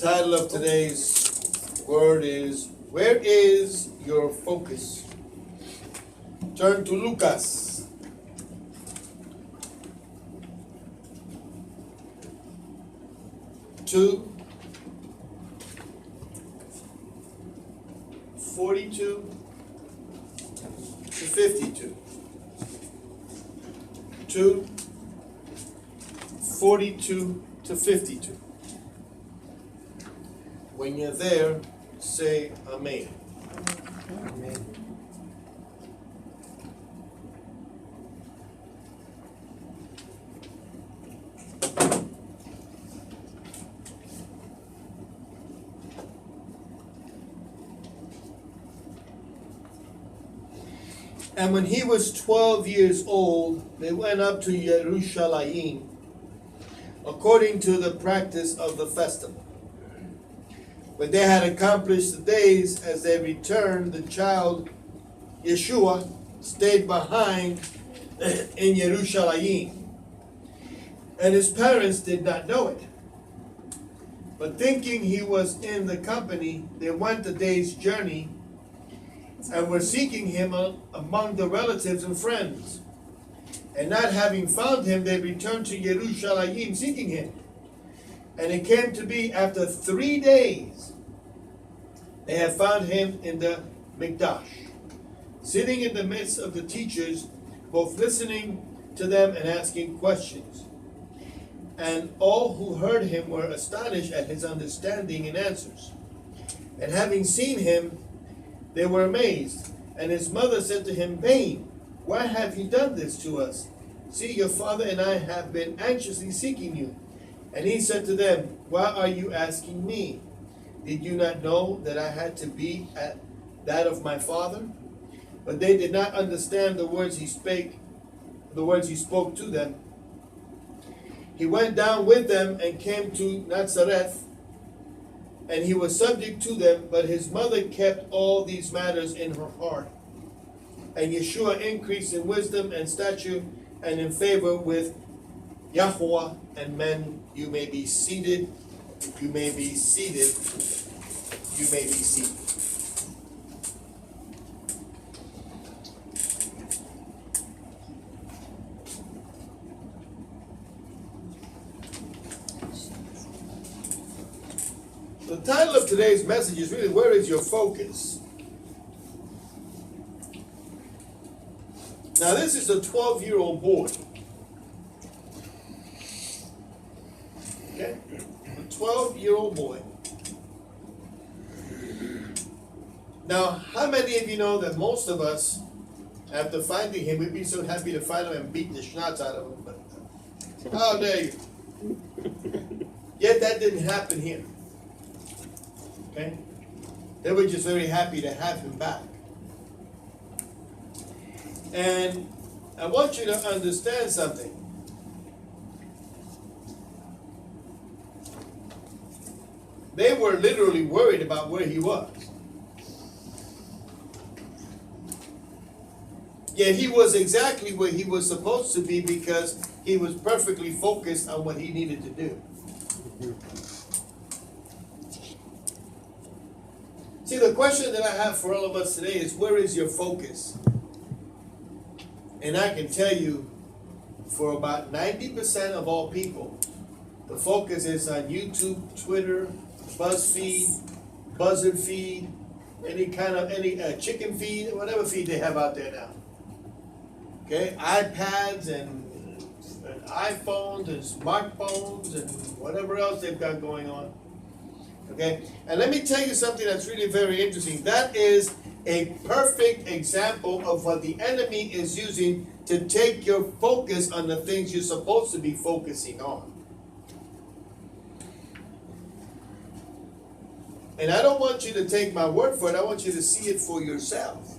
Title of today's word is, where is your focus? Turn to Lucas. Two 42 to 52. 2 42 to 52. When you're there, say Amen. Amen. And when he was 12 years old, they went up to Jerusalem according to the practice of the festival. When they had accomplished the days as they returned, the child Yeshua stayed behind in Jerusalem. And his parents did not know it. But thinking he was in the company, they went a day's journey and were seeking him among the relatives and friends. And not having found him, they returned to Jerusalem seeking him. And it came to be after 3 days, they had found him in the Mikdash, sitting in the midst of the teachers, both listening to them and asking questions. And all who heard him were astonished at his understanding and answers. And having seen him, they were amazed. And his mother said to him, "Babe, why have you done this to us? See, your father and I have been anxiously seeking you." And he said to them, "Why are you asking me? Did you not know that I had to be at that of my father?" But they did not understand the words he spoke to them. He went down with them and came to Nazareth, and he was subject to them, but his mother kept all these matters in her heart. And Yeshua increased in wisdom and stature and in favor with Yahweh and men. You may be seated. You may be seated. You may be seated. The title of today's message is really, where is your focus? Now, this is a 12-year-old boy. Okay? A 12-year-old boy. Now, how many of you know that most of us, after finding him, we'd be so happy to find him and beat the schnapps out of him? But how dare you? Yet that didn't happen here. Okay? They were just very happy to have him back. And I want you to understand something. They were literally worried about where he was. Yet he was exactly where he was supposed to be because he was perfectly focused on what he needed to do. See, the question that I have for all of us today is, where is your focus? And I can tell you, for about 90% of all people, the focus is on YouTube, Twitter, BuzzFeed, Buzzard Feed, any chicken feed, whatever feed they have out there now. Okay, iPads and iPhones and smartphones and whatever else they've got going on. Okay, and let me tell you something that's really very interesting. That is a perfect example of what the enemy is using to take your focus on the things you're supposed to be focusing on. And I don't want you to take my word for it. I want you to see it for yourself.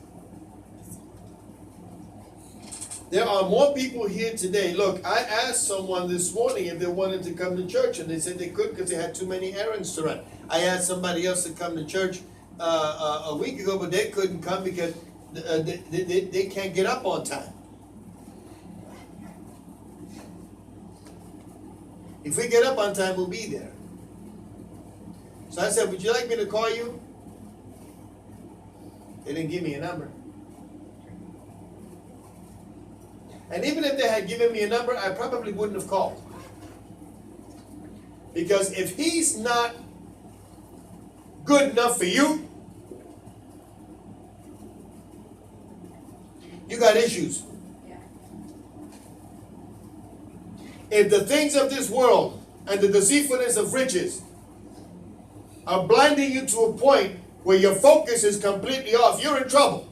There are more people here today. Look, I asked someone this morning if they wanted to come to church, and they said they couldn't because they had too many errands to run. I asked somebody else to come to church a week ago, but they couldn't come because they can't get up on time. If we get up on time, we'll be there. So I said, would you like me to call you? They didn't give me a number. And even if they had given me a number, I probably wouldn't have called. Because if he's not good enough for you, you got issues. Yeah. If the things of this world and the deceitfulness of riches are blinding you to a point where your focus is completely off, you're in trouble.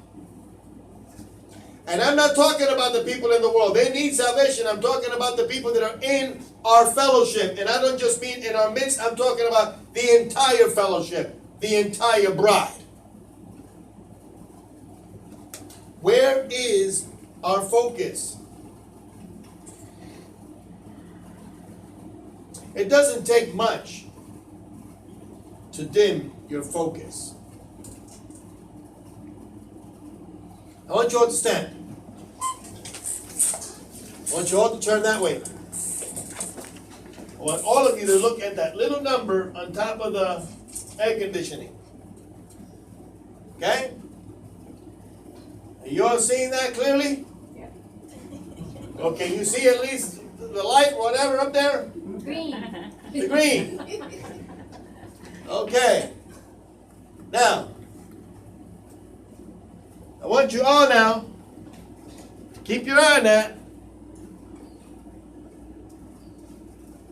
And I'm not talking about the people in the world. They need salvation. I'm talking about the people that are in our fellowship. And I don't just mean in our midst. I'm talking about the entire fellowship, the entire bride. Where is our focus? It doesn't take much to dim your focus. I want you all to stand. I want you all to turn that way. I want all of you to look at that little number on top of the air conditioning. Okay? Are you all seeing that clearly? Yeah. Okay, you see at least the light, whatever, up there? Green. The green. Okay. Now, I want you all now, keep your eye on that,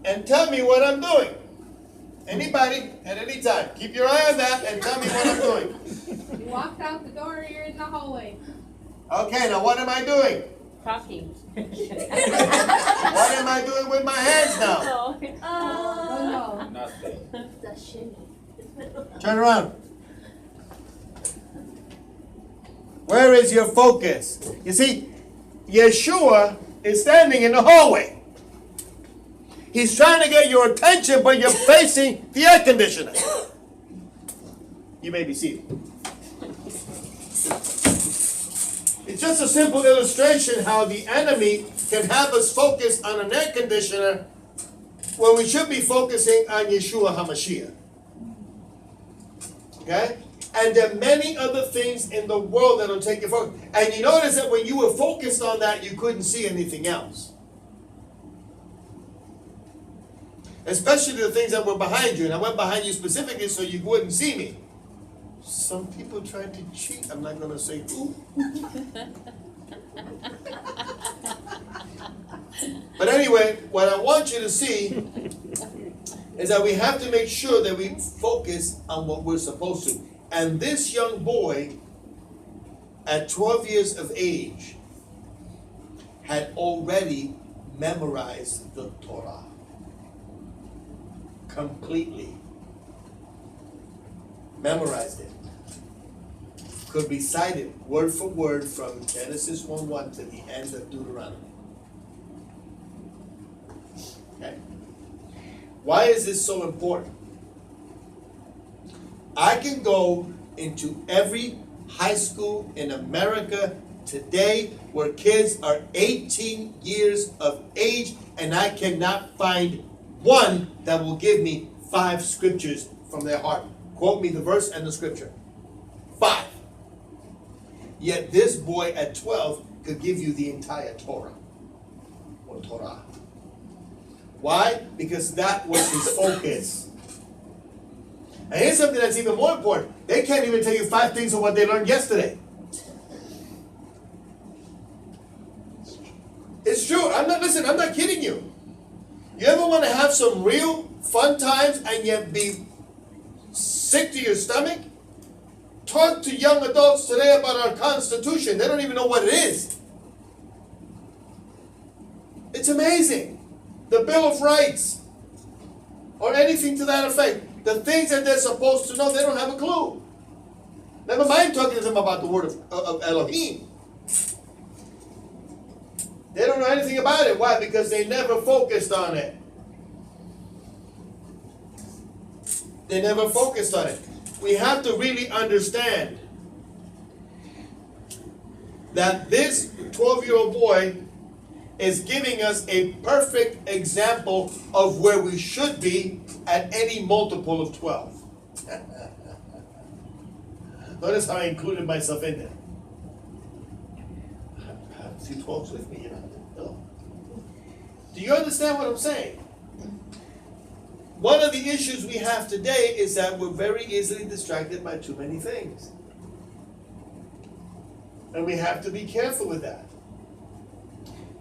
and tell me what I'm doing. Anybody, at any time, keep your eye on that and tell me what I'm doing. You walked out the door, you're in the hallway. Okay, now what am I doing? Talking. What am I doing with my hands now? Oh no. Nothing. The shimmy. Turn around. Where is your focus? You see, Yeshua is standing in the hallway. He's trying to get your attention, but you're facing the air conditioner. You may be seated. It's just a simple illustration how the enemy can have us focus on an air conditioner when we should be focusing on Yeshua HaMashiach. Okay? And there are many other things in the world that will take your focus. And you notice that when you were focused on that, you couldn't see anything else. Especially the things that were behind you. And I went behind you specifically so you wouldn't see me. Some people tried to cheat. I'm not going to say who. But anyway, what I want you to see is that we have to make sure that we focus on what we're supposed to. And this young boy, at 12 years of age, had already memorized the Torah completely. Memorized it. Could recite it word for word from Genesis 1:1 to the end of Deuteronomy. Okay. Why is this so important? I can go into every high school in America today where kids are 18 years of age, and I cannot find one that will give me 5 scriptures from their heart. Quote me the verse and the scripture. 5. Yet this boy at 12 could give you the entire Torah. Or Torah. Why? Because that was his focus. And here's something that's even more important. They can't even tell you 5 things of what they learned yesterday. It's true. I'm not kidding you. You ever want to have some real fun times and yet be sick to your stomach? Talk to young adults today about our Constitution. They don't even know what it is. It's amazing. The Bill of Rights, or anything to that effect. The things that they're supposed to know, they don't have a clue. Never mind talking to them about the word of Elohim. They don't know anything about it. Why? Because they never focused on it. They never focused on it. We have to really understand that this 12-year-old boy is giving us a perfect example of where we should be at any multiple of 12. Notice how I included myself in there. Perhaps he talks with me, no. Do you understand what I'm saying? One of the issues we have today is that we're very easily distracted by too many things. And we have to be careful with that.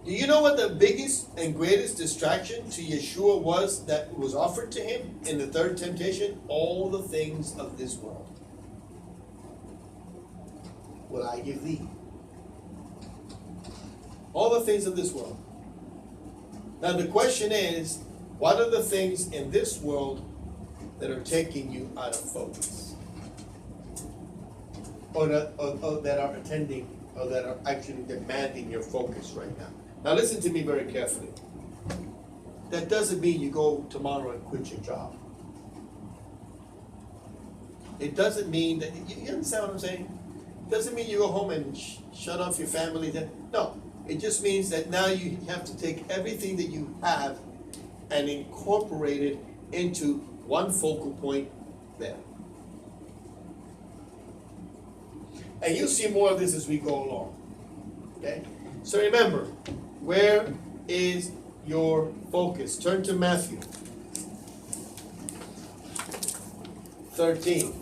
Do you know what the biggest and greatest distraction to Yeshua was that was offered to him in the third temptation? All the things of this world will I give thee. All the things of this world. Now the question is, what are the things in this world that are taking you out of focus? Or that are attending, or that are actually demanding your focus right now? Now listen to me very carefully. That doesn't mean you go tomorrow and quit your job. It doesn't mean that, you understand what I'm saying? It doesn't mean you go home and shut off your family. No, it just means that now you have to take everything that you have and incorporate it into one focal point there. And you'll see more of this as we go along. Okay? So remember, where is your focus? Turn to Matthew 13.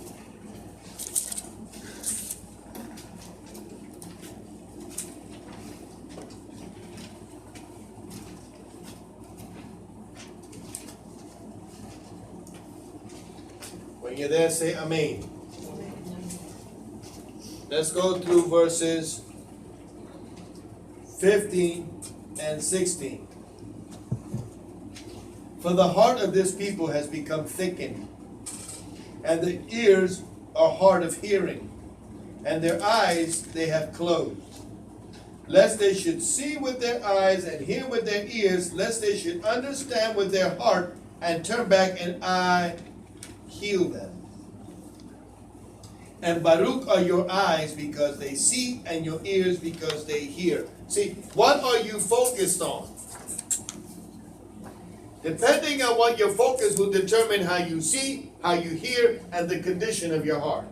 When you're there, say Amen. Let's go through verses 15 and 16. For the heart of this people has become thickened, and the ears are hard of hearing, and their eyes they have closed, lest they should see with their eyes and hear with their ears, lest they should understand with their heart and turn back, and I heal them. And Baruch are your eyes because they see, and your ears because they hear. See, what are you focused on? Depending on what your focus will determine how you see, how you hear, and the condition of your heart.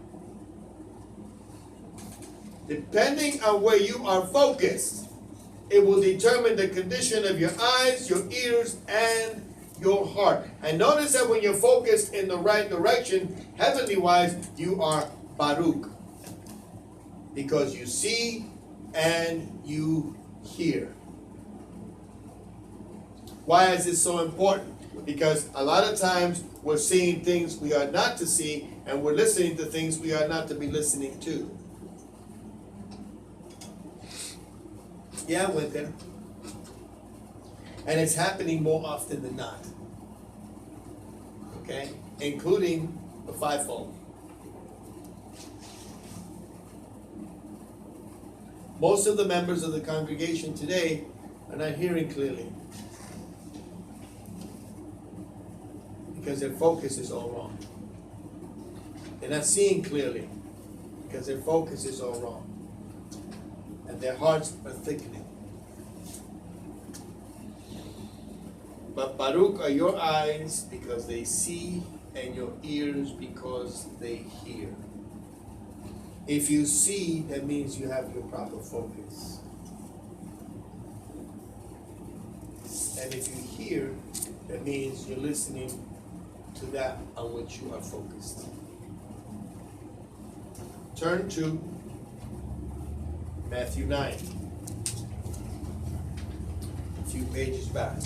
Depending on where you are focused, it will determine the condition of your eyes, your ears, and your heart. And notice that when you're focused in the right direction, heavenly wise, you are Baruch, because you see and you hear. Why is this so important? Because a lot of times we're seeing things we are not to see, and we're listening to things we are not to be listening to. Yeah, I went there. And it's happening more often than not. Okay? Including the fivefold. Most of the members of the congregation today are not hearing clearly because their focus is all wrong. They're not seeing clearly because their focus is all wrong. And their hearts are thickening. But Baruch are your eyes because they see, and your ears because they hear. If you see, that means you have your proper focus. And if you hear, that means you're listening to that on which you are focused. Turn to Matthew 9. A few pages back.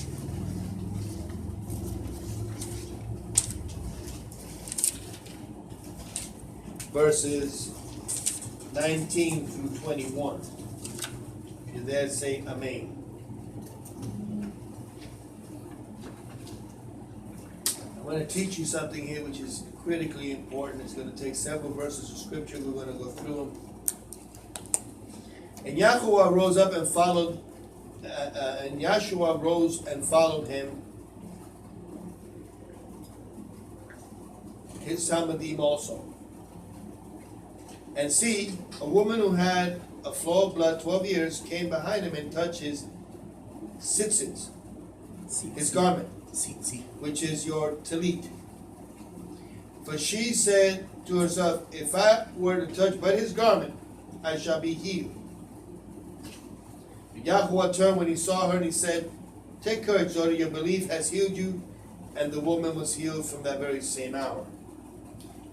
Verses 19 through 21. If you're there, say Amen. I want to teach you something here which is critically important. It's going to take several verses of scripture. We're going to go through them. And Yahuwah rose up and followed, and Yeshua rose and followed him, his Samadim also. And see, a woman who had a flow of blood 12 years came behind him and touched his tzitzit, his garment, which is your talit. For she said to herself, if I were to touch but his garment, I shall be healed. Yahweh turned when he saw her and he said, take courage, daughter, your belief has healed you. And the woman was healed from that very same hour.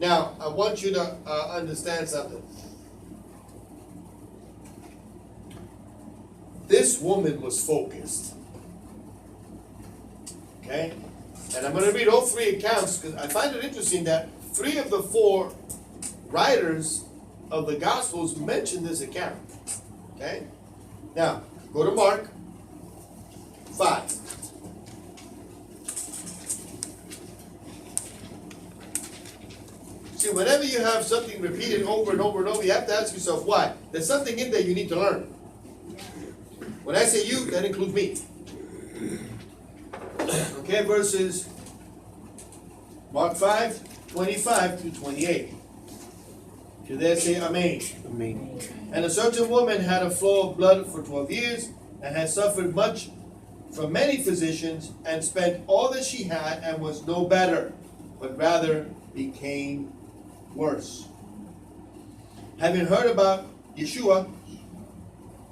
Now, I want you to understand something. This woman was focused. Okay? And I'm going to read all three accounts because I find it interesting that 3 of the 4 writers of the Gospels mention this account. Okay? Now, go to Mark 5. See, whenever you have something repeated over and over and over, you have to ask yourself why. There's something in there you need to learn. When I say you, that includes me. Okay, verses Mark 5, 25 to 28. Should they say Amen? Amen. And a certain woman had a flow of blood for 12 years, and had suffered much from many physicians, and spent all that she had, and was no better, but rather became worse. Having heard about Yeshua,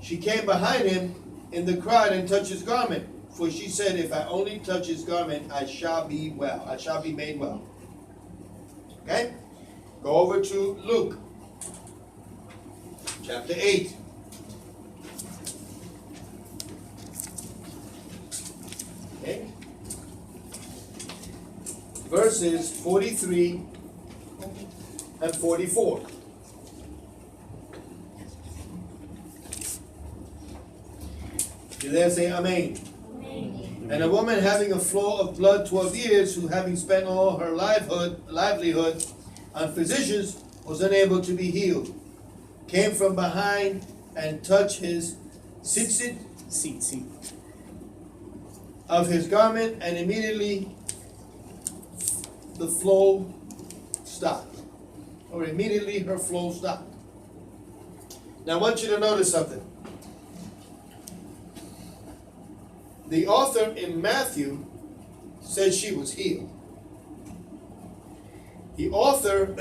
she came behind him in the crowd and touched his garment. For she said, if I only touch his garment, I shall be well. I shall be made well. Okay? Go over to Luke, chapter 8. Okay? Verses 43 and 44. You there say Amen. Amen. And a woman having a flow of blood 12 years, who having spent all her livelihood on physicians, was unable to be healed, came from behind and touched his seat of his garment, and immediately the flow stopped. Or immediately her flow stopped. Now I want you to notice something. The author in Matthew says she was healed. The author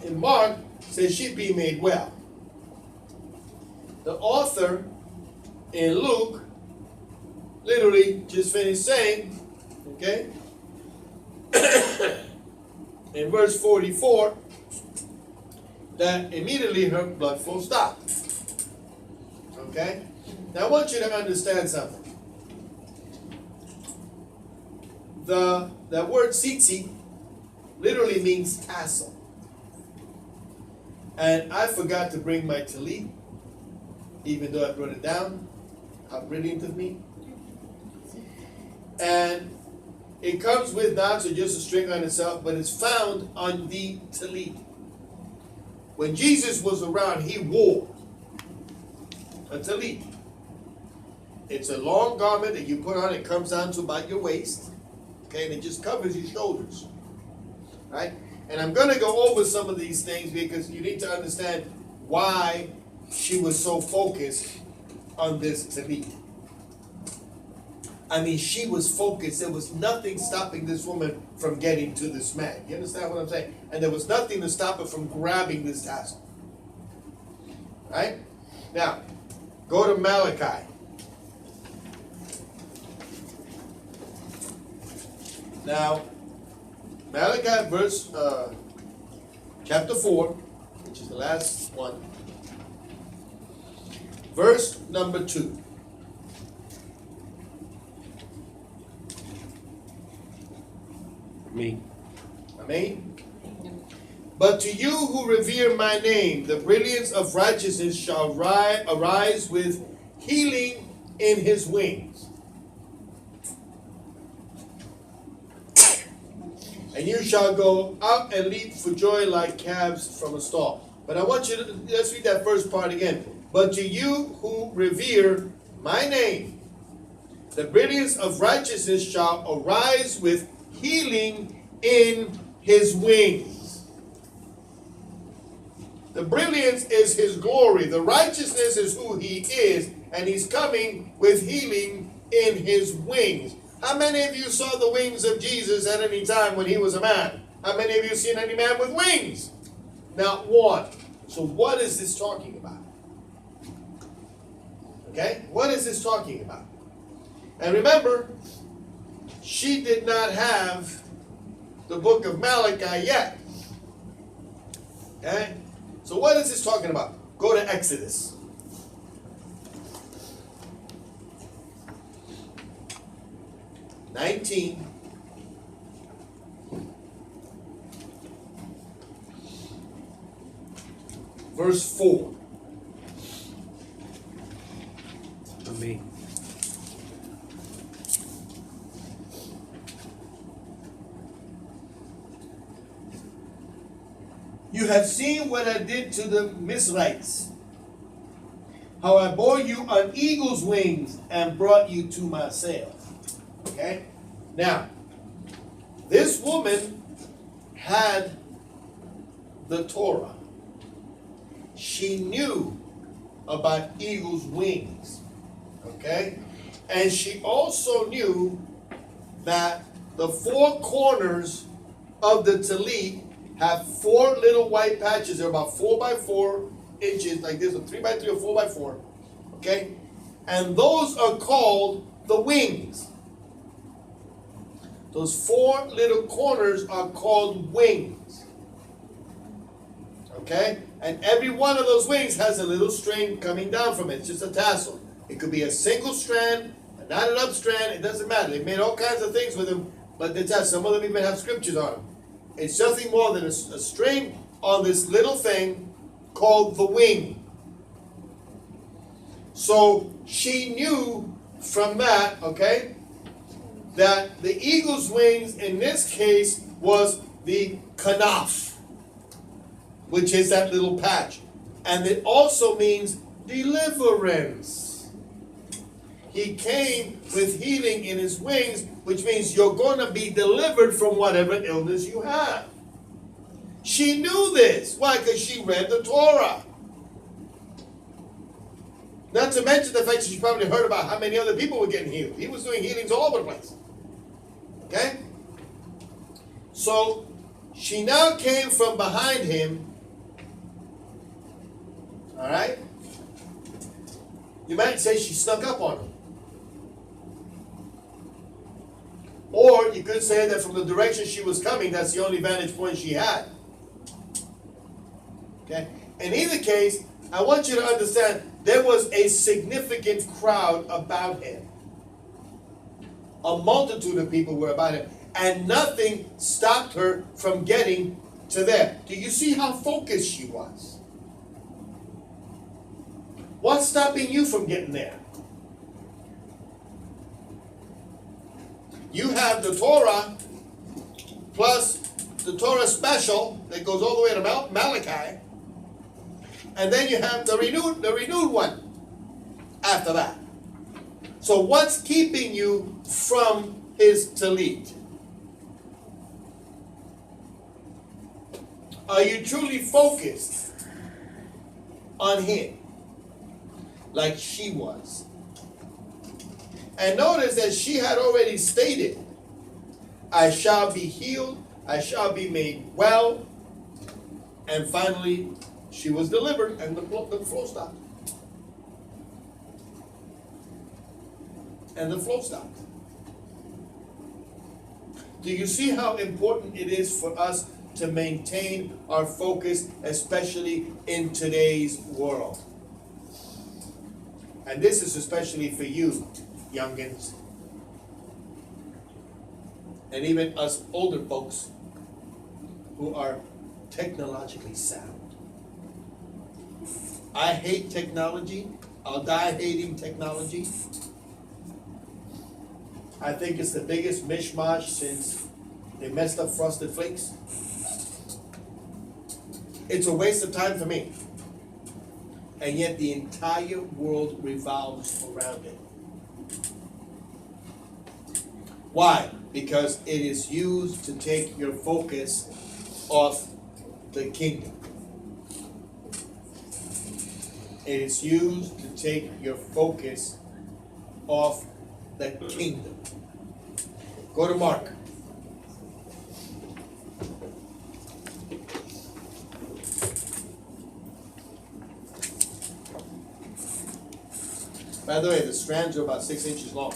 in Mark says she'd be made well. The author in Luke literally just finished saying, okay, in verse 44, that immediately her blood flow stopped. Okay? Now I want you to understand something. That word tzitzi literally means tassel. And I forgot to bring my tallit, even though I brought it down. How brilliant of me. And it comes with not so just a string on itself, but it's found on the tallit. When Jesus was around, he wore a tallit. It's a long garment that you put on. It comes down to about your waist. Okay, and it just covers your shoulders. Right? And I'm going to go over some of these things because you need to understand why she was so focused on this tallit. I mean, she was focused. There was nothing stopping this woman from getting to this man. You understand what I'm saying? And there was nothing to stop her from grabbing this tassel. Right? Now, go to Malachi. Now, Malachi chapter 4, which is the last one, verse number 2. Amen. Amen. But to you who revere my name, the brilliance of righteousness shall arise with healing in his wings. And you shall go up and leap for joy like calves from a stall. But I want you to, let's read that first part again. But to you who revere my name, the brilliance of righteousness shall arise with healing in his wings. The brilliance is his glory. The righteousness is who he is. And he's coming with healing in his wings. How many of you saw the wings of Jesus at any time when he was a man? How many of you seen any man with wings? Not one. So what is this talking about? Okay? What is this talking about? And remember, she did not have the book of Malachi yet. Okay? So what is this talking about? Go to Exodus. Verse 4. Amém. You have seen what I did to the Mizrahites, how I bore you on eagle's wings and brought you to myself. Okay? Now, this woman had the Torah. She knew about eagle's wings. Okay? And she also knew that the four corners of the tallit have four little white patches. They're about 4 by 4 inches, like this, a 3 by 3 or 4 by 4. Okay? And those are called the wings. Those four little corners are called wings. Okay? And every one of those wings has a little string coming down from it. It's just a tassel. It could be a single strand, a knotted up strand. It doesn't matter. They made all kinds of things with them, but some of them even have scriptures on them. It's nothing more than a string on this little thing called the wing. So she knew from that, okay, that the eagle's wings in this case was the kanaf, which is that little patch. And it also means deliverance. He came with healing in his wings, which means you're going to be delivered from whatever illness you have. She knew this. Why? Because she read the Torah. Not to mention the fact that she probably heard about how many other people were getting healed. He was doing healings all over the place. Okay? So, she now came from behind him. Alright? You might say she snuck up on him. Or you could say that from the direction she was coming, that's the only vantage point she had. Okay? In either case, I want you to understand there was a significant crowd about him. A multitude of people were about him. And nothing stopped her from getting to there. Do you see how focused she was? What's stopping you from getting there? You have the Torah plus the Torah special that goes all the way to Malachi, and then you have the renewed one after that. So what's keeping you from his tallit? Are you truly focused on him like she was? And notice that she had already stated, I shall be healed, I shall be made well. And finally, she was delivered and the flow stopped. And the flow stopped. Do you see how important it is for us to maintain our focus, especially in today's world? And this is especially for you, youngins, and even us older folks who are technologically sound. I hate technology. I'll die hating technology. I think it's the biggest mishmash since they messed up Frosted Flakes. It's a waste of time for me. And yet the entire world revolves around it. Why? Because it is used to take your focus off the kingdom. It is used to take your focus off the kingdom. Go to Mark. By the way, the strands are about 6 inches long.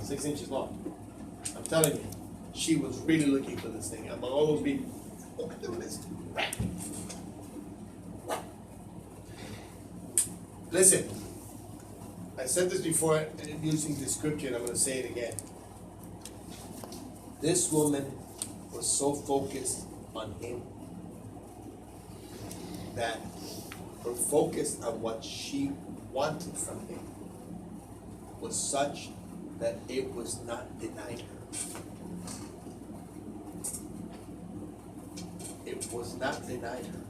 6 inches long. I'm telling you, she was really looking for this thing. Among all those people, look at this. Listen, I said this before using the scripture, and I'm going to say it again. This woman was so focused on him that her focus on what she wanted from him was such that it was not denied her. It was not denied her.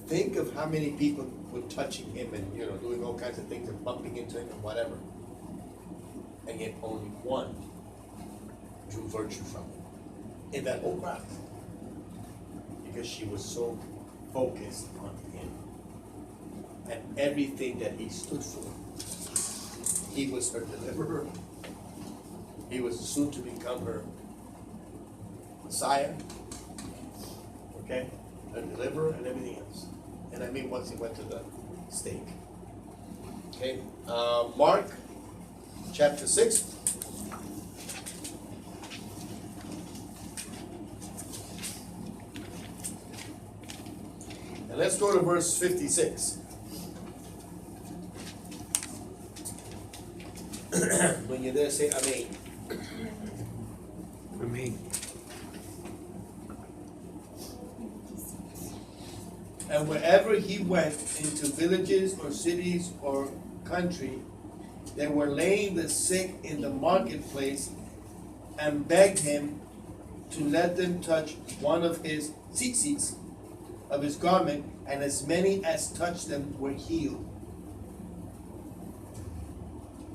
Think of how many people were touching him and doing all kinds of things and bumping into him and whatever. And yet only one drew virtue from him in that whole crowd. Because she was so focused on him and everything that he stood for. He was her deliverer. He was soon to become her Messiah. Okay? Her deliverer and everything else. And I mean once he went to the stake. Okay? Mark chapter 6. And let's go to verse 56. When you're there, say Amen. Amen. And wherever he went, into villages or cities or country, they were laying the sick in the marketplace and begged him to let them touch one of his tzitzits of his garment, and as many as touched them were healed.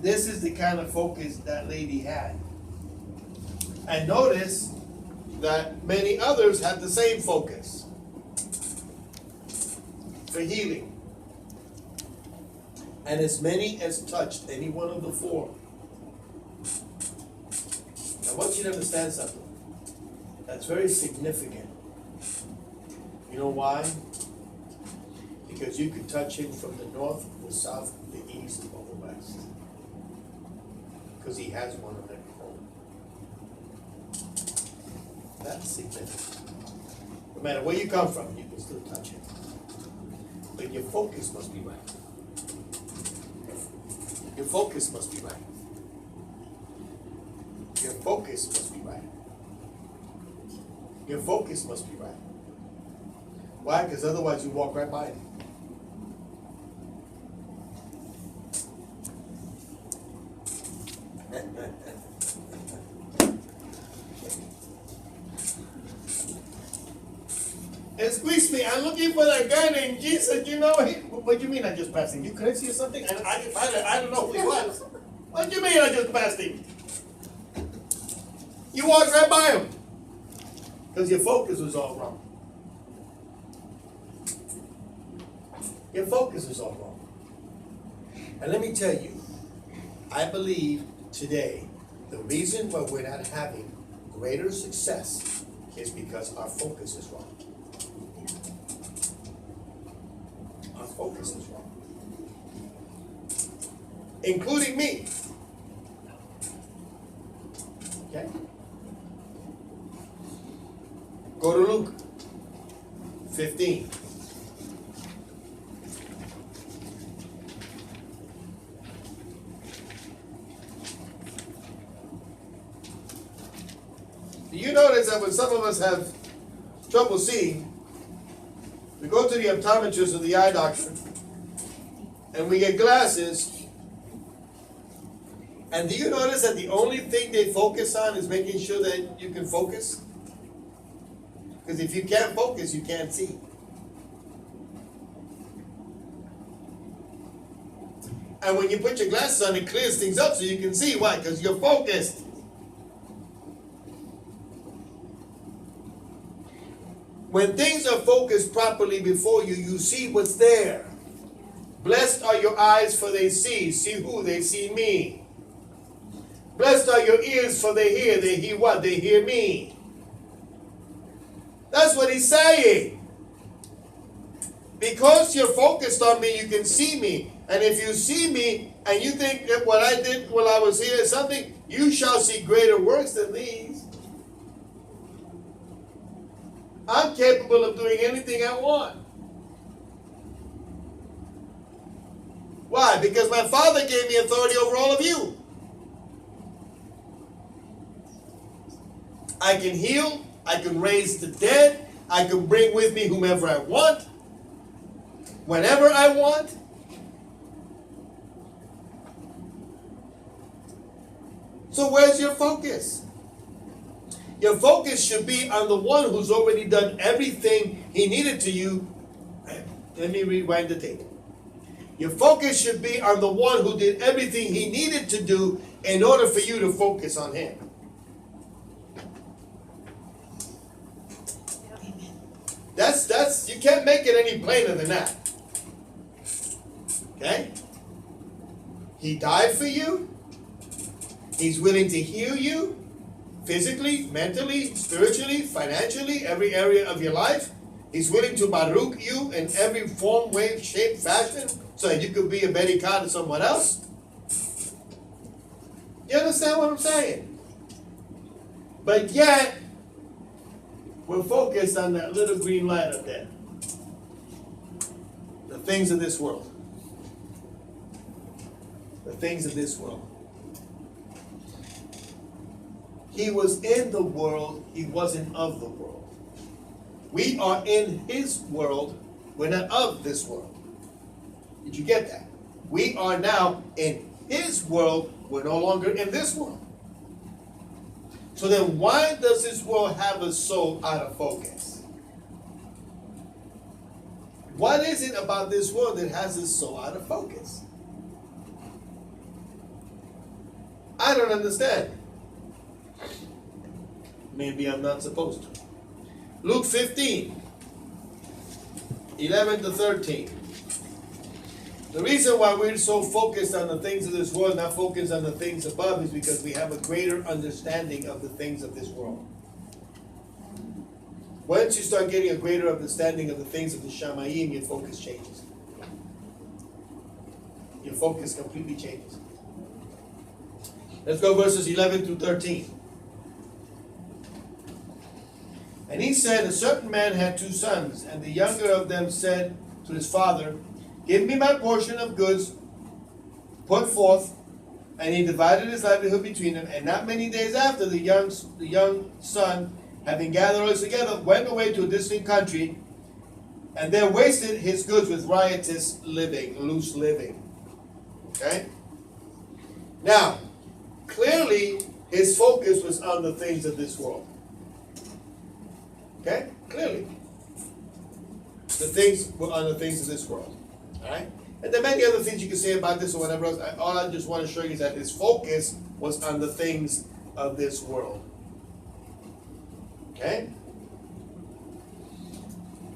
This is the kind of focus that lady had. And notice that many others had the same focus for healing. And as many as touched any one of the four. I want you to understand something. That's very significant. You know why? Because you could touch him from the north, the south, the east, or the west. Because he has one of every home. That's significant. No matter where you come from, you can still touch him. But your focus must be right. Your focus must be right. Your focus must be right. Your focus must be right. Why? Because otherwise you walk right by him. Excuse me, I'm looking for that guy named Jesus. You know, what do you mean I just passed him? You couldn't see something? I don't know who he was. What do you mean I just passed him? You walked right by him. Because your focus was all wrong. Your focus is all wrong. And let me tell you, I believe today the reason why we're not having greater success is because our focus is wrong. Our focus is wrong. Including me. Okay? Go to Luke 15. Do you notice that when some of us have trouble seeing, we go to the optometrist or the eye doctor, and we get glasses, and do you notice that the only thing they focus on is making sure that you can focus? Because if you can't focus, you can't see. And when you put your glasses on, it clears things up so you can see. Why? Because you're focused. When things are focused properly before you, you see what's there. Blessed are your eyes, for they see. See who? They see me. Blessed are your ears, for they hear. They hear what? They hear me. That's what he's saying. Because you're focused on me, you can see me. And if you see me and you think that what I did while I was here is something, you shall see greater works than these. I'm capable of doing anything I want. Why? Because my Father gave me authority over all of you. I can heal, I can raise the dead, I can bring with me whomever I want, whenever I want. So where's your focus? Your focus should be on the one who's already done everything he needed to you. Let me rewind the tape. Your focus should be on the one who did everything he needed to do in order for you to focus on him. That's you can't make it any plainer than that. Okay? He died for you. He's willing to heal you physically, mentally, spiritually, financially, every area of your life. He's willing to baruch you in every form, way, shape, fashion, so that you could be a Berikah to someone else. You understand what I'm saying? But yet, we're focused on that little green light up there. The things of this world. The things of this world. He was in the world, he wasn't of the world. We are in his world, we're not of this world. Did you get that? We are now in his world, we're no longer in this world. So then why does this world have us so out of focus? What is it about this world that has us so out of focus? I don't understand. Maybe I'm not supposed to. Luke 15, 11 to 13. The reason why we're so focused on the things of this world, not focused on the things above, is because we have a greater understanding of the things of this world. Once you start getting a greater understanding of the things of the Shamayim, your focus changes. Your focus completely changes. Let's go verses 11 through 13. And he said, a certain man had 2 sons, and the younger of them said to his father, give me my portion of goods, put forth. And he divided his livelihood between them. And not many days after, the young son, having gathered all together, went away to a distant country, and there wasted his goods with riotous living, loose living. Okay? Now, clearly, his focus was on the things of this world. Okay? Clearly. The things were on the things of this world. Alright? And there are many other things you can say about this or whatever else. All I just want to show you is that his focus was on the things of this world. Okay?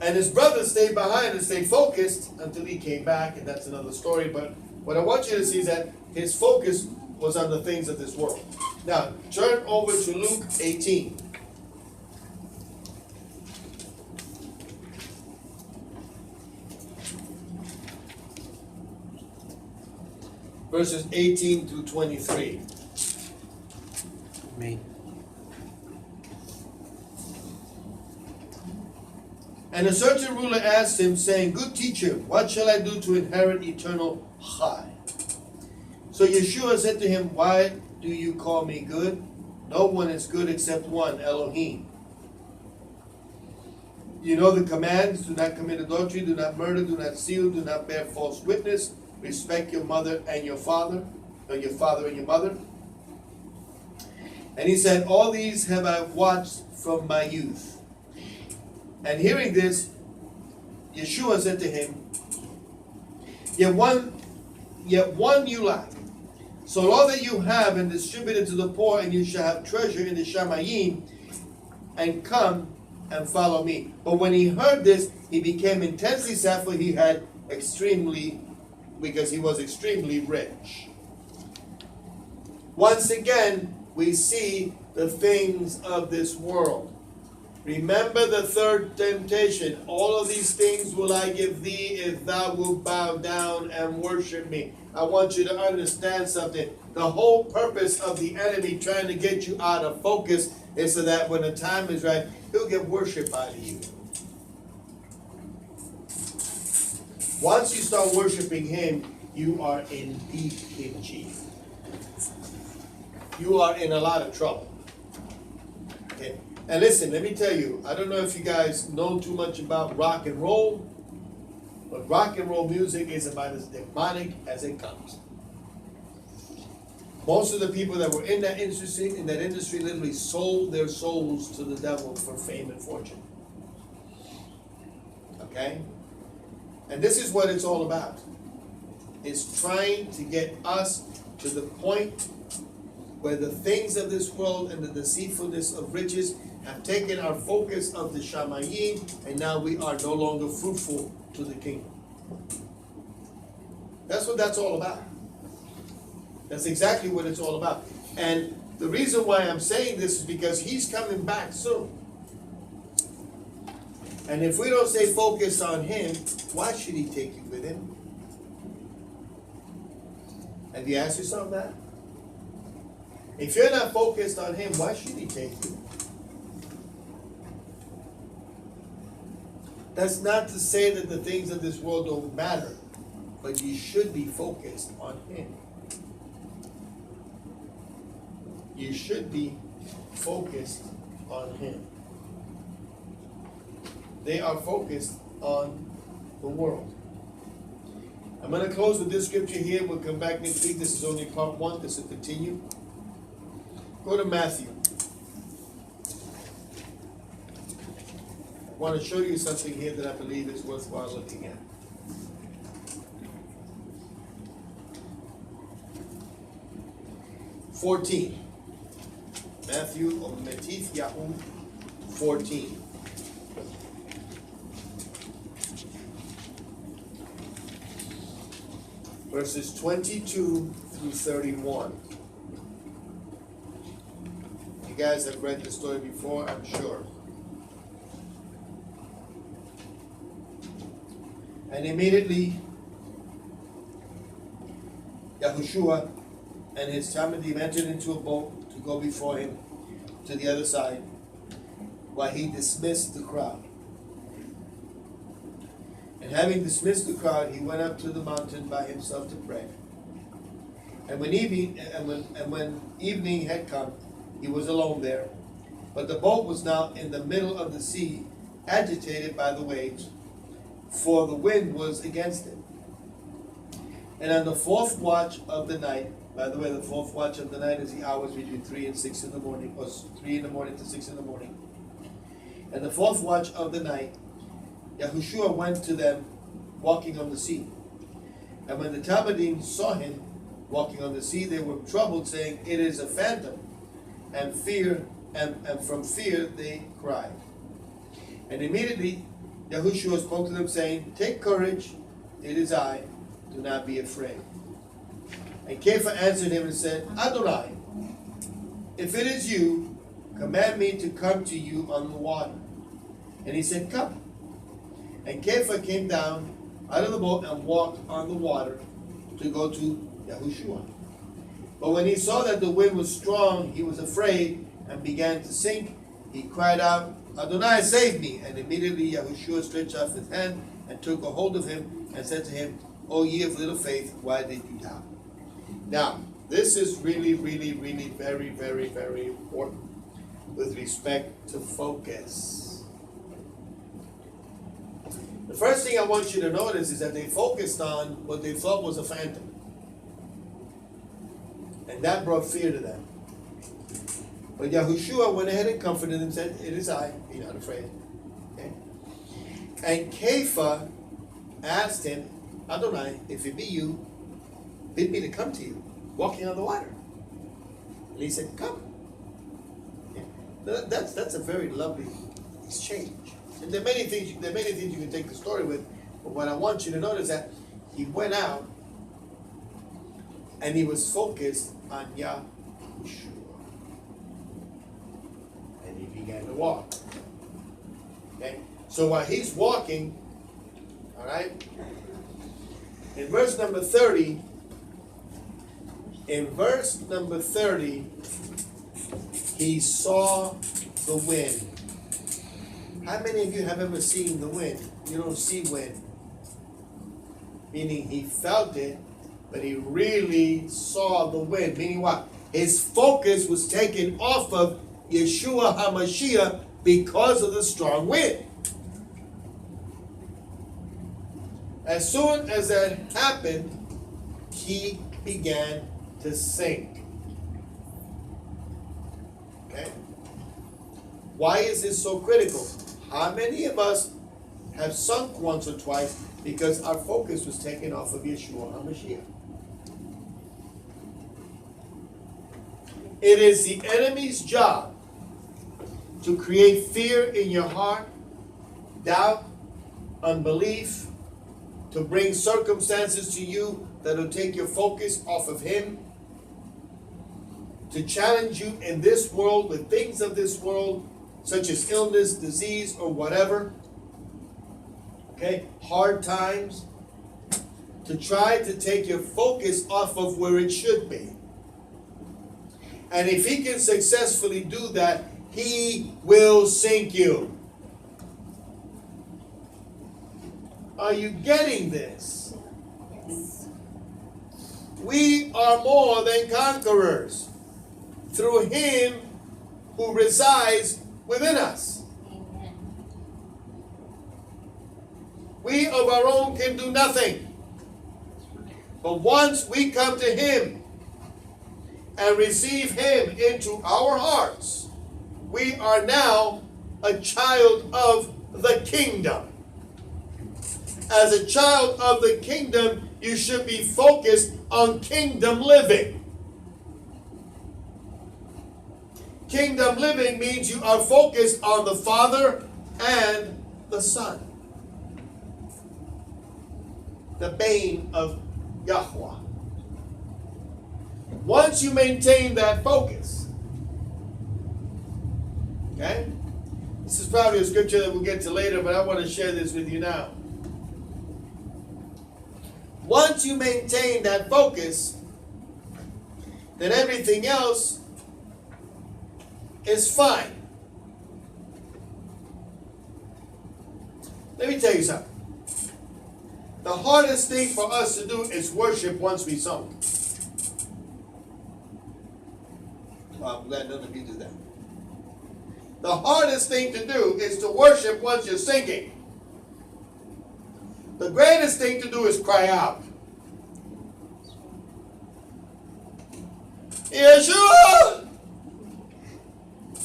And his brother stayed behind and stayed focused until he came back, and that's another story. But what I want you to see is that his focus was on the things of this world. Now, turn over to Luke 18. Verses 18 through 23. Me. And a certain ruler asked him, saying, good teacher, what shall I do to inherit eternal chai? So Yeshua said to him, why do you call me good? No one is good except one, Elohim. You know the commands: do not commit adultery, do not murder, do not steal, do not bear false witness, respect your mother and your father, or your father and your mother. And he said, all these have I watched from my youth. And hearing this, Yeshua said to him, yet one you lack. So all that you have and distribute it to the poor, and you shall have treasure in the Shamayim, and come and follow me. But when he heard this, he became intensely sad, for he had because he was extremely rich. Once again, we see the things of this world. Remember the third temptation. All of these things will I give thee if thou wilt bow down and worship me. I want you to understand something. The whole purpose of the enemy trying to get you out of focus is so that when the time is right, he'll get worship out of you. Once you start worshiping him, you are in deep in chief. You are in a lot of trouble. Okay. And listen, let me tell you, I don't know if you guys know too much about rock and roll, but rock and roll music is about as demonic as it comes. Most of the people that were in that industry literally sold their souls to the devil for fame and fortune. Okay? And this is what it's all about. It's trying to get us to the point where the things of this world and the deceitfulness of riches have taken our focus of the Shamayim, and now we are no longer fruitful to the kingdom. That's what that's all about. That's exactly what it's all about. And the reason why I'm saying this is because he's coming back soon. And if we don't stay focused on him, why should he take you with him? Have you asked yourself that? If you're not focused on him, why should he take you? That's not to say that the things of this world don't matter, but you should be focused on him. You should be focused on him. They are focused on the world. I'm going to close with this scripture here. We'll come back next week. This is only part 1. This will continue. Go to Matthew. I want to show you something here that I believe is worthwhile looking at. Matthew or Metif Yahoo 14. Verses 22 through 31. You guys have read the story before, I'm sure. And immediately, Yahushua and his Talmudim entered into a boat to go before him to the other side, while he dismissed the crowd. And having dismissed the crowd, he went up to the mountain by himself to pray. And when evening had come, he was alone there. But the boat was now in the middle of the sea, agitated by the waves, for the wind was against it. And on the fourth watch of the night, by the way, the fourth watch of the night is the hours between 3 and 6 in the morning, or 3 in the morning to 6 in the morning. And the fourth watch of the night, Yahushua went to them walking on the sea. And when the Talmudim saw him walking on the sea, they were troubled, saying, "It is a phantom." And from fear they cried. And immediately Yahushua spoke to them, saying, "Take courage, it is I, do not be afraid." And Kepha answered him and said, "Adonai, if it is you, command me to come to you on the water." And he said, "Come." And Kepha came down out of the boat and walked on the water to go to Yahushua. But when he saw that the wind was strong, he was afraid and began to sink. He cried out, "Adonai, save me!" And immediately Yahushua stretched out his hand and took a hold of him and said to him, "O ye of little faith, why did you doubt?" Now, this is really, really, really very, very, very important with respect to focus. The first thing I want you to notice is that they focused on what they thought was a phantom. And that brought fear to them. But Yahushua went ahead and comforted them and said, "It is I, be not afraid." Okay? And Kepha asked him, "Adonai, if it be you, bid me to come to you, walking on the water." And he said, "Come." Okay? That's a very lovely exchange. And there are many things you can take the story with, but what I want you to notice is that he went out and he was focused on Yahushua. And he began to walk. So while he's walking, all right, in verse number 30, he saw the wind. How many of you have ever seen the wind? You don't see wind. Meaning he felt it, but he really saw the wind. Meaning what? His focus was taken off of Yeshua HaMashiach because of the strong wind. As soon as that happened, he began to sink. Okay? Why is this so critical? How many of us have sunk once or twice because our focus was taken off of Yeshua HaMashiach? It is the enemy's job to create fear in your heart, doubt, unbelief, to bring circumstances to you that will take your focus off of him, to challenge you in this world with things of this world, such as illness, disease, or whatever. Okay, hard times, to try to take your focus off of where it should be. And if he can successfully do that, he will sink you. Are you getting this? Yes. We are more than conquerors through him who resides within us. Amen. We of our own can do nothing. But once we come to him and receive him into our hearts, we are now a child of the kingdom. As a child of the kingdom, you should be focused on kingdom living. Kingdom living means you are focused on the Father and the Son. The bane of Yahweh. Once you maintain that focus, okay? This is probably a scripture that we'll get to later, but I want to share this with you now. Once you maintain that focus, then everything else is fine. Let me tell you something. The hardest thing for us to do is worship once we sung. Well, I'm glad none of you do that. The hardest thing to do is to worship once you're singing. The greatest thing to do is cry out. Yeshua!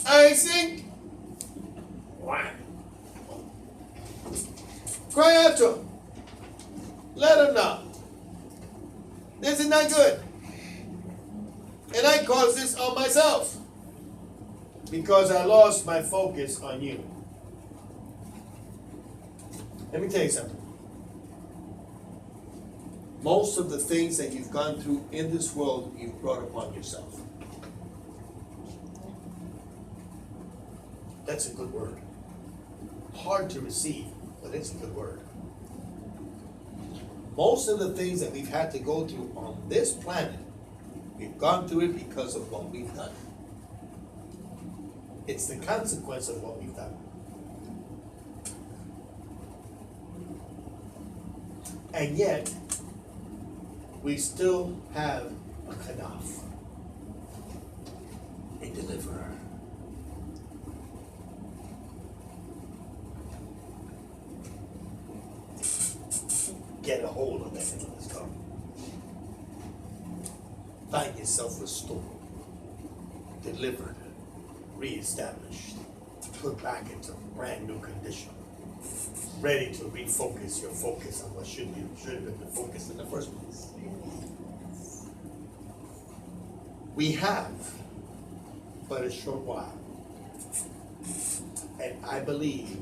I sing. Cry out to him. Let him know. This is not good. And I caused this on myself. Because I lost my focus on you. Let me tell you something. Most of the things that you've gone through in this world, you've brought upon yourself. That's a good word. Hard to receive, but it's a good word. Most of the things that we've had to go through on this planet, we've gone through it because of what we've done. It's the consequence of what we've done. And yet, we still have a Kadaf, a deliverer. Get a hold of that and let's go. Find yourself restored, delivered, reestablished, put back into brand new condition, ready to refocus your focus on what should have been the focus in the first place. We have but a short while, and I believe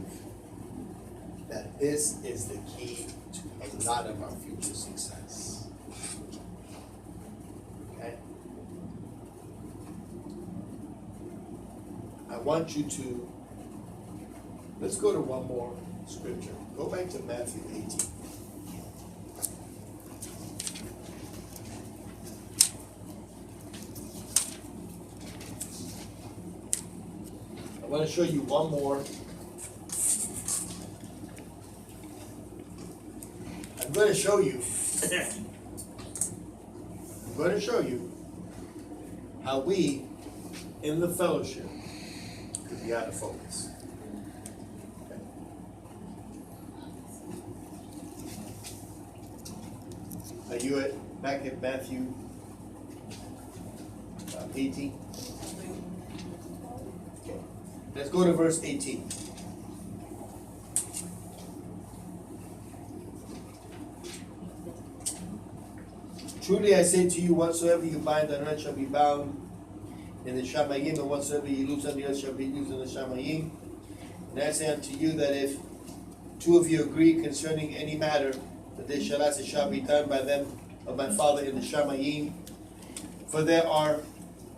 that this is the key to a lot of our future success. Okay? I want you to Let's go to one more scripture. Go back to Matthew 18. I want to show you one more. I'm going to show you how we in the fellowship could be out of focus. Okay. Are you back at Matthew 18? Okay. Let's go to verse 18. Truly I say to you, whatsoever you bind on earth shall be bound in the Shamayim, and whatsoever you loose on the earth shall be loosed in the Shamayim. And I say unto you that if two of you agree concerning any matter, that they shall ask, it shall be done by them of my Father in the Shamayim. For there are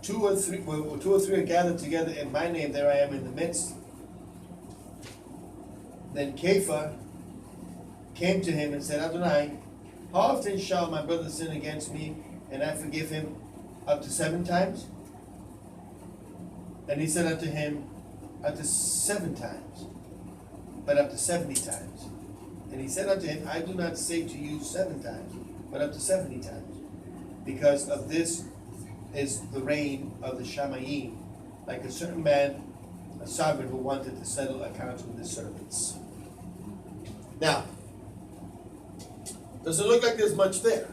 two or three are gathered together in my name, there I am in the midst. Then Kepha came to him and said, Adonai, how often shall my brother sin against me, and I forgive him? Up to 7 times? And he said unto him, up to 7 times, but up to 70 times. And he said unto him, I do not say to you 7 times, but up to 70 times. Because of this is the reign of the Shamayim, like a certain man, a sovereign who wanted to settle accounts with his servants. Now, doesn't look like there's much there.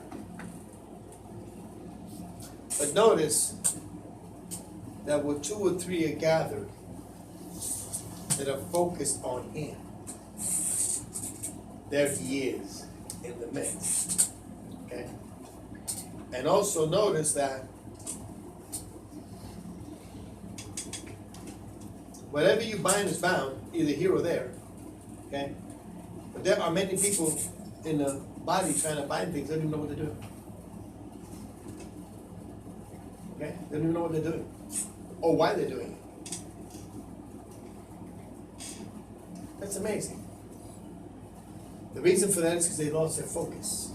But notice that where 2 or 3 are gathered that are focused on him, there he is in the midst. Okay? And also notice that whatever you bind is bound, either here or there. Okay? But there are many people in the body trying to bind things, they don't even know what they're doing. Okay? They don't even know what they're doing. Or why they're doing it. That's amazing. The reason for that is because they lost their focus.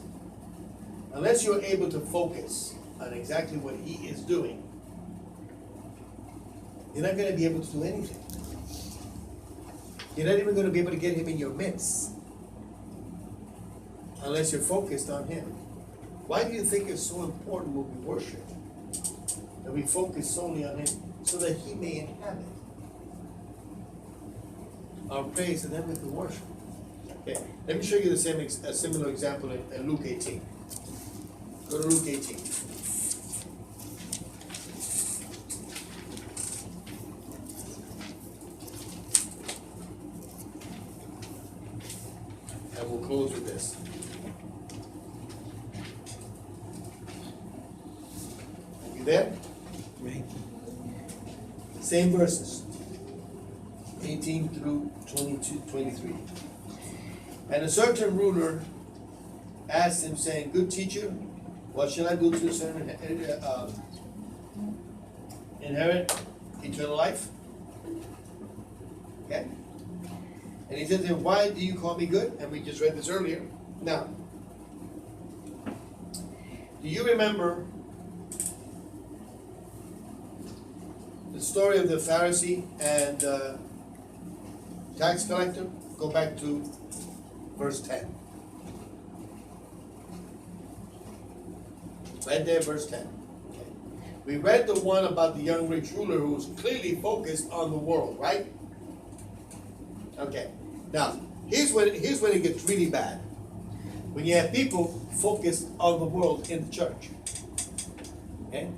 Unless you're able to focus on exactly what he is doing, you're not going to be able to do anything. You're not even going to be able to get him in your midst unless you're focused on him. Why do you think it's so important when we worship that we focus solely on him, so that he may inhabit our praise and then we can worship? Okay, let me show you a similar example in Luke 18. Go to Luke 18. And we'll close with this. Are you there? Me. Same verses. 18 through 23. And a certain ruler asked him, saying, Good teacher, what shall I do to inherit eternal life? Okay? And he said to him, Why do you call me good? And we just read this earlier. Now, do you remember the story of the Pharisee and tax collector? Go back to verse 10. Right there, verse 10. Okay. We read the one about the young rich ruler who was clearly focused on the world, right? Okay. Now, here's when it gets really bad. When you have people focused on the world in the church. Okay?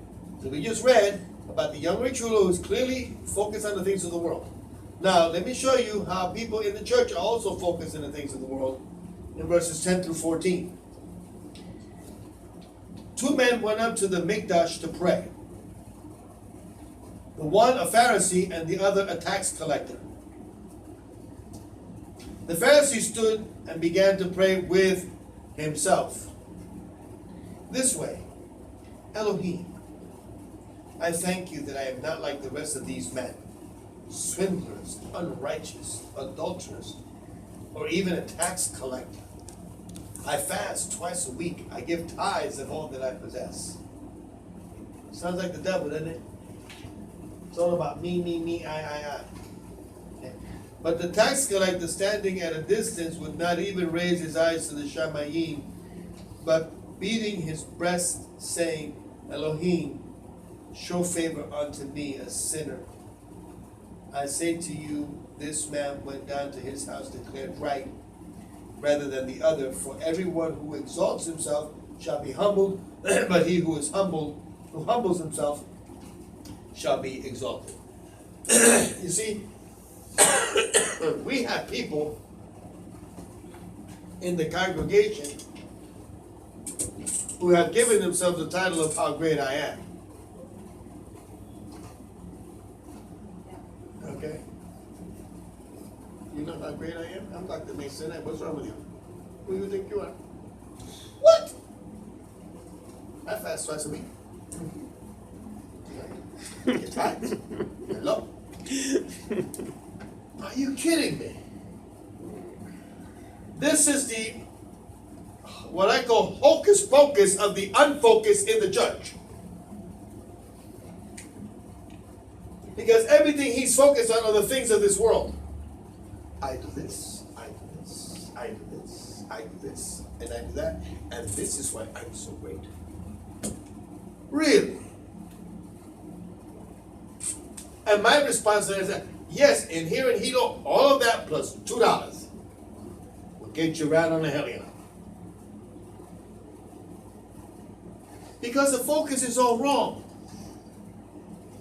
So we just read about the young rich ruler who's clearly focused on the things of the world. Now, let me show you how people in the church are also focused on the things of the world in verses 10 through 14. 2 men went up to the Mikdash to pray. The one a Pharisee and the other a tax collector. The Pharisee stood and began to pray with himself. This way, Elohim, I thank you that I am not like the rest of these men, swindlers, unrighteous, adulterers, or even a tax collector. I fast twice a week. I give tithes of all that I possess. Sounds like the devil, doesn't it? It's all about me, I. Okay. But the tax collector, standing at a distance, would not even raise his eyes to the Shamayim, but beating his breast, saying, Elohim, show favor unto me, a sinner. I say to you, this man went down to his house declared right, rather than the other. For everyone who exalts himself shall be humbled, but he who humbles himself, shall be exalted. You see, we have people in the congregation who have given themselves the title of how great I am. Okay? You know how great I am? I'm Dr. Maysonet. What's wrong with you? Who do you think you are? What? I fast twice a week. Get tired. Hello? Are you kidding me? This is what I call hocus pocus of the unfocused in the church. Because everything he's focused on are the things of this world. I do this, I do this, I do this, I do this, and I do that, and this is why I'm so great. Really? And my response is that, yes, in here in Hilo, all of that plus $2 will get you right on the helium. Because the focus is all wrong.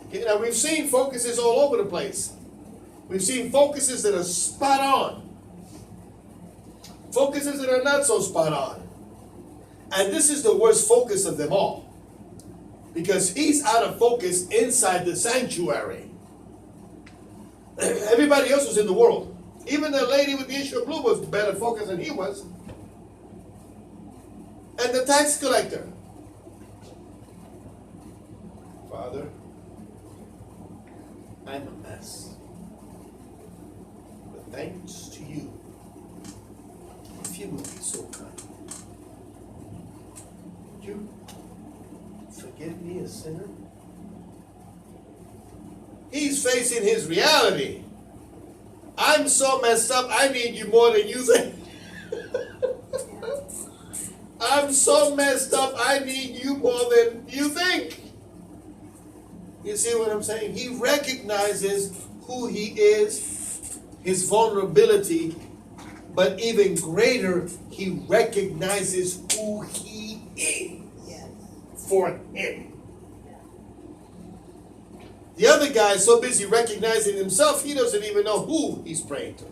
Okay, now we've seen focuses all over the place. We've seen focuses that are spot on. Focuses that are not so spot on. And this is the worst focus of them all. Because he's out of focus inside the sanctuary. Everybody else was in the world. Even the lady with the issue of blood was better focused than he was. And the tax collector. Father, I'm a mess. But thanks to you, if you would be so kind, would you forgive me, a sinner? He's facing his reality. I'm so messed up, I need you more than you think. I'm so messed up, I need you more than you think. You see what I'm saying? He recognizes who he is, his vulnerability, but even greater, he recognizes who he is for him. The other guy is so busy recognizing himself, he doesn't even know who he's praying to.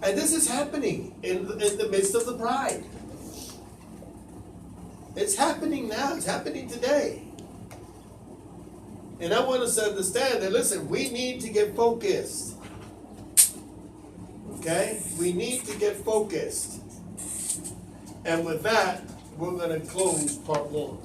And this is happening in the midst of the bride. It's happening now. It's happening today. And I want us to understand that, listen, we need to get focused. Okay? We need to get focused. And with that, we're going to close part 1.